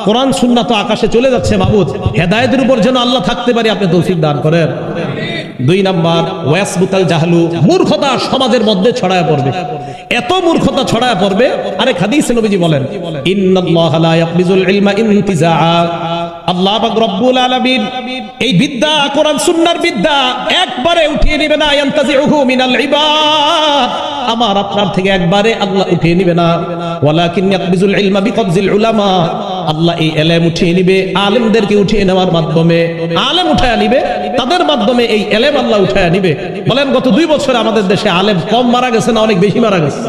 কোরআন সুন্নাহ তো আকাশে চলে যাচ্ছে মাবুদ, হেদায়েতের উপর যেন আল্লাহ থাকতে পারে, আপনি তৌফিক দান করেন। 2 নাম্বার ওয়াসবুতাল জাহলু, মূর্খতা সমাজের মধ্যে ছড়ায় পড়বে, এত মূর্খতা ছড়ায় পড়বে। আরেক হাদিসে নবীজি বলেন ইন্নাল্লাহা লা ইয়াকবিজুল ইলমা ইনতিজাআ, আল্লাহ পাক রব্বুল আলামিন এই বিদ্যা, কোরআন সুন্নাহর বিদ্যা একবারে উঠিয়ে নেবে না, ইয়ানতাজিউহু মিনাল ইবাদ, আমার আপনার থেকে একবারে আল্লাহ উঠিয়ে নেবে না। ওয়ালাকিন ইয়াকবিজুল ইলমা বিকবজিল উলামা, আল্লাহ এই ইলম উঠিয়ে নেবে আলেমদেরকে উঠিয়ে নেওয়ার মাধ্যমে, আলেম উঠায়া নিবে, তাদের মাধ্যমে এই ইলম আল্লাহ উঠায়া নিবে। বলেন গত 2 বছরে আমাদের দেশে আলেম কম মারা গেছে না অনেক বেশি মারা গেছে?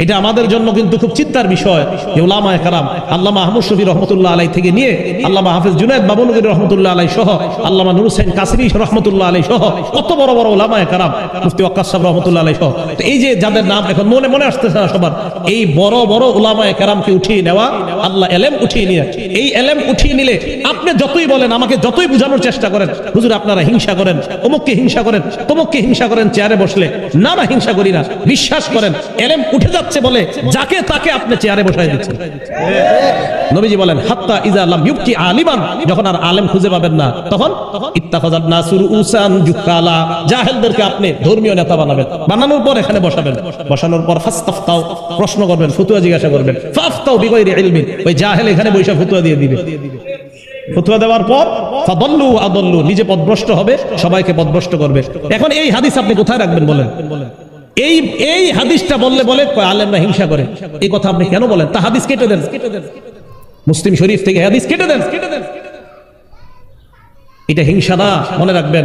এটা আমাদের জন্য কিন্তু খুব চিন্তার বিষয় যে উলামায়ে কেরাম, আল্লামা আহমদ শফি রহমতুল্লাহ আলাইহি থেকে নিয়ে আল্লামা হাফেজ জুনায়েদ বাবনগরী রহমতুল্লাহ আলাইহি সহ আল্লামা নুর হোসেন কাসরি রহমতুল্লাহ আলাইহি সহ কত বড় বড় উলামায়ে কেরাম, মুফতি ওয়াক্কাস সাহেব রহমতুল্লাহ আলাইহি সহ, তো এই যে যাদের নাম এখন মনে আসতেছে না সবার, এই বড় বড় উলামায়ে কেরামকে উঠিয়ে নেওয়া, আল্লাহ ইলম উঠিয়ে নিয়ে, এই ইলম উঠিয়ে নিলে আপনি যতই বলেন, আমাকে যতই বোঝানোর চেষ্টা করেন হুজুর আপনারা হিংসা করেন, অমুককে হিংসা করেন, তমুককে হিংসা করেন চেয়ারে বসলে, না না হিংসা করি না, বিশ্বাস করেন ইলম উঠে যাচ্ছে বলে যাকে তাকে আপনি চেয়ারে বসায় দিচ্ছেন। নবীজি বলেন হাত্তা ইজা লাম ইউবকি আলিমান, যখন আর আলেম খুঁজে পাবেন না তখন ইত্তাখাযান নাসু রুউসান জুকালা, জাহেলদেরকে আপনি ধর্মীয় নেতা বানাবেন, বানানোর পর এখানে বসাবেন, বসানোর পর ফাস্তাফতাও, প্রশ্ন করবেন, ফতোয়া জিজ্ঞাসা করবেন, ফাফতাও বিগাইরি ইলমিন, ওই জাহেল এখানে বসে ফতোয়া দিয়ে দিবে, ফতোয়া দেওয়ার পর ফাদাল্লু আদাল্লু, নিজে পথভ্রষ্ট হবে, সবাইকে পথভ্রষ্ট করবে। এখন এই হাদিস আপনি কোথায় রাখবেন বলেন? এই হাদিসটা বললে বলে আলেমরা হিংসা করে, এই কথা আপনি কেন বলেন? তা হাদিস কেটে দেন, মুসলিম শরীফ থেকে হাদিস কেটে দেন। এটা হিংসা না, মনে রাখবেন।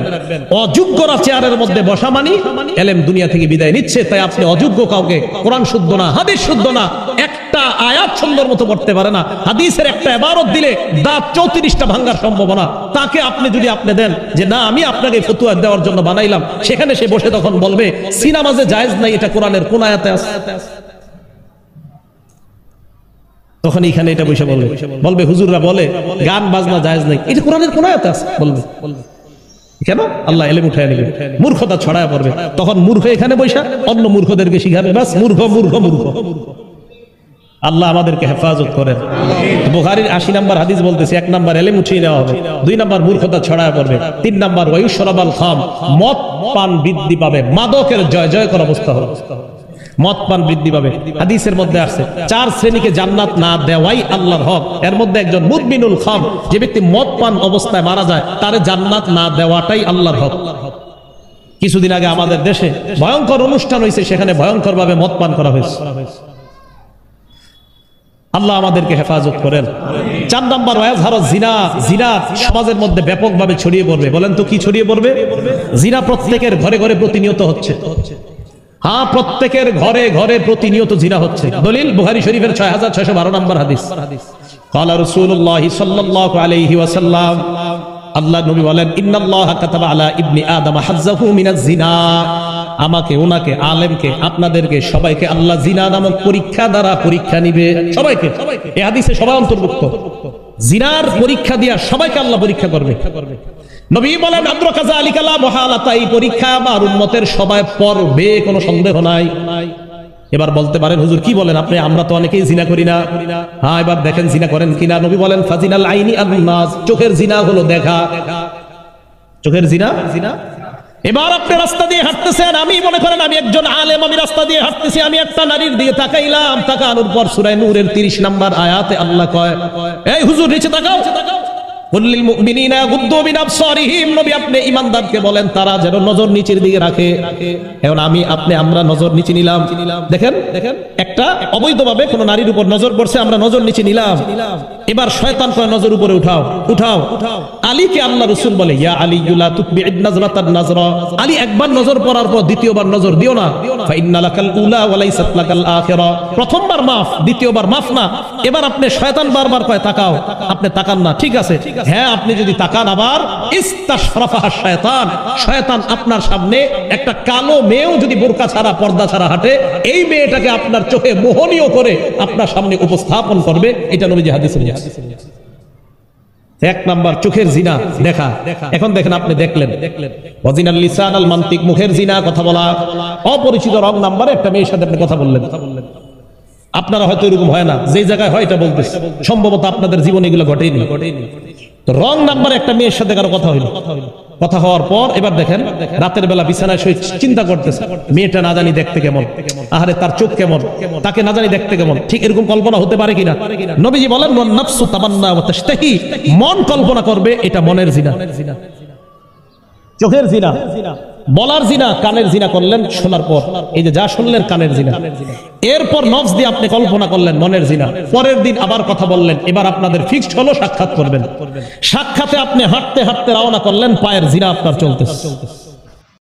অযোগ্যরা চেয়ারের মধ্যে বসা মানি ইলম দুনিয়া থেকে বিদায় নিচ্ছে। তাই আপনি অযোগ্য কাউকে কোরআন শুদ্ধ না, হাদিস শুদ্ধ না, একটা আয়াত সুন্দর মতো পড়তে পারে না, হাদিসের একটা ইবারত দিলে দাঁত 34টা ভাঙার সম্ভাবনা, তাকে আপনি যদি আপনি দেন যে না আমি আপনাকে ফতোয়া দেওয়ার জন্য বানাইলাম, সেখানে সে বসে তখন বলবে সিনামাজে জায়েজ নাই, এটা কোরআনের কোন আয়াতে আছে? তখন এখানে এটা বসে বলবে হুজুররা বলে গান বাজনা জায়েজ নাই, এটা কোরআনের কোন আয়াতে আছে? বলবে কেন? আল্লাহ ইলম উঠায় নেবে, মূর্খতা ছড়ায় পড়বে, তখন মূর্খ এখানে বসে অন্য মূর্খদেরকে শিখাবে, বাস মূর্খ মূর্খ মূর্খ। আল্লাহ আমাদেরকে হেফাজত করেন। বুখারীর 80 নম্বর হাদিস বলতেছে, 1 নম্বর ইলম উঠিয়ে নেওয়া হবে, 2 নম্বর মূর্খতা ছড়ায় পড়বে, 3 নম্বর ওয়ায়ুশরাবাল খাম, মদ পান বৃদ্ধি পাবে, মাদকের জয় জয়কর অবস্থা হবে, মদ পান বৃদ্ধি পাবে। হাদিসের মধ্যে আছে 4 শ্রেণীকে জান্নাত না দেওয়াই আল্লাহর হক, এর মধ্যে একজন মুদমিনুল খাম, যে ব্যক্তি মদ পান অবস্থায় মারা যায় তার জান্নাত না দেওয়াটাই আল্লাহর হক। কিছুদিন আগে আমাদের দেশে ভয়ঙ্কর অনুষ্ঠান হয়েছে, সেখানে ভয়ঙ্কর ভাবে মদ পান করা হয়েছে। আল্লাহ আমাদেরকে হেফাজত করেন। 4 নম্বর ওয়াজহারু জিনা, জিনা সমাজের মধ্যে ব্যাপকভাবে ছড়িয়ে পড়বে। বলেন তো কি ছড়িয়ে পড়বে? জিনা প্রত্যেকের ঘরে ঘরে প্রতিনিয়ত হচ্ছে। হ্যাঁ, প্রত্যেকের ঘরে ঘরে প্রতিনিয়ত জিনা হচ্ছে। দলিল বুখারী শরীফের 6612 নম্বর হাদিস। ক্বালা রাসূলুল্লাহ সাল্লাল্লাহু আলাইহি ওয়াসাল্লাম, আল্লাহ নবী বলেন ইন্নাল্লাহা কাতাবা আলা ইবনি আদম হাজ্জাহু মিনাজ জিনা, আমাকে, ওনাকে, আলেমকে, আপনাদেরকে সবাইকে আল্লাহ জিনা নামক পরীক্ষা দ্বারা পরীক্ষা নিবে। সবাইকে, এই হাদিসে সবাই অন্তর্ভুক্ত। জিনার পরীক্ষা দিয়া সবাইকে আল্লাহ পরীক্ষা করবে। নবী বলেন আদ্রাকা যালিকা লা মুহালাতা, এই পরীক্ষা আমার উম্মতের সবাই পড়বে, কোনো সন্দেহ নাই। এবার বলতে পারেন হুজুর কি বলেন আপনি, আমরা তো অনেকেই জিনা করি না। হ্যাঁ, এবার দেখেন জিনা করেন কিনা। নবী বলেন ফাজিনাল আইনি আন-নাজ, চোখের জিনা হলো দেখা, চোখের জিনা। এবার আপনি রাস্তা দিয়ে হাঁটতেছেন, আমি মনে করেন আমি একজন আলেম, আমি রাস্তা দিয়ে হাঁটতেছি, আমি একটা নারীর দিকে তাকাইলাম, তাকানোর পর সূরা নূরের 30 নম্বর আয়াতে আল্লাহ কয় এই হুজুর নিচে তাকাও, কুল্লিল মুমিনিনা ইয়াগুদ্দু মিন আবসারিহিম, নবী আপনি ঈমানদারকে বলেন তারা যেন নজর নিচের দিকে রাখে। এখন আমি আপনি আমরা নজর নিচে নিলাম, দেখেন একটা অবৈধভাবে কোন নারীর উপর নজর পড়ছে, আমরা নজর নিচে নিলাম। এবার শয়তান কয় নজর উপরে উঠাও উঠাও। আলীকে আল্লাহ রাসূল বলে ইয়া আলী লা তুতবি'দ নাজরাতান নাজরা, আলী একবার নজর পড়ার পর দ্বিতীয়বার নজর দিও না। ফা ইন্না লাকাল উলা ওয়া লাইসাত লাকাল আখিরা, প্রথমবার মাফ, দ্বিতীয়বার মাফ না। এবার আপনি শয়তান বারবার কয় তাকাও, আপনি তাকান না, ঠিক আছে, হ্যাঁ আপনি যদি তাকান আবার ইস্তাশরাফা শয়তান, শয়তান আপনার সামনে একটা কালো মেয়েও যদি বোরকা ছাড়া পর্দা ছাড়া হাঁটে, এই মেয়েটাকে আপনার চোখে মোহনীয় করে আপনার সামনে উপস্থাপন করবে। এটা নবীজি হাদিসে বলেছেন। 1 নাম্বার চোখের জিনা দেখা। এখন দেখেন আপনি দেখলেন ওয়াজিনাল লিসান আল মান্তিক, মুখের জিনা, কথা বলা। অপরিচিত রং নাম্বারে একটা মেয়ের সাথে আপনি কথা বললেন, আপনারা হয়তো এরকম হয় না, যে জায়গায় হয় এটা বলতেছে, সম্ভবত আপনাদের জীবনে এগুলো ঘটেনি। তো রং নাম্বার একটা মেয়ের সাথে কারো কথা হইল, কথা হওয়ার পর এবার দেখেন রাতের বেলা বিছানায় শুয়ে চিন্তা করতেছে মেয়েটা না জানি দেখতে কেমন, আহারে তার চোখ কেমন, তাকে না জানি দেখতে কেমন। ঠিক এরকম কল্পনা হতে পারে কিনা? নবীজি বলেন ওয়ান নাফসু তামান্না ওয়া তাশতাহি, মন কল্পনা করবে, এটা মনের জিনা, চোখের জিনা, বলার জিনা, কানের জিনা করলেন শোনার পর, এই যে যা শুনলেন কানের জিনা। এরপর নফস দিয়ে আপনি কল্পনা করলেন মনের জিনা। পরের দিন আবার কথা বললেন, এবার আপনাদের ফিক্সড হলো সাক্ষাৎ করবেন। সাক্ষাতে আপনি হাঁটতে হাঁটতে রওনা করলেন, পায়ের জিনা আপনার চলতেছে।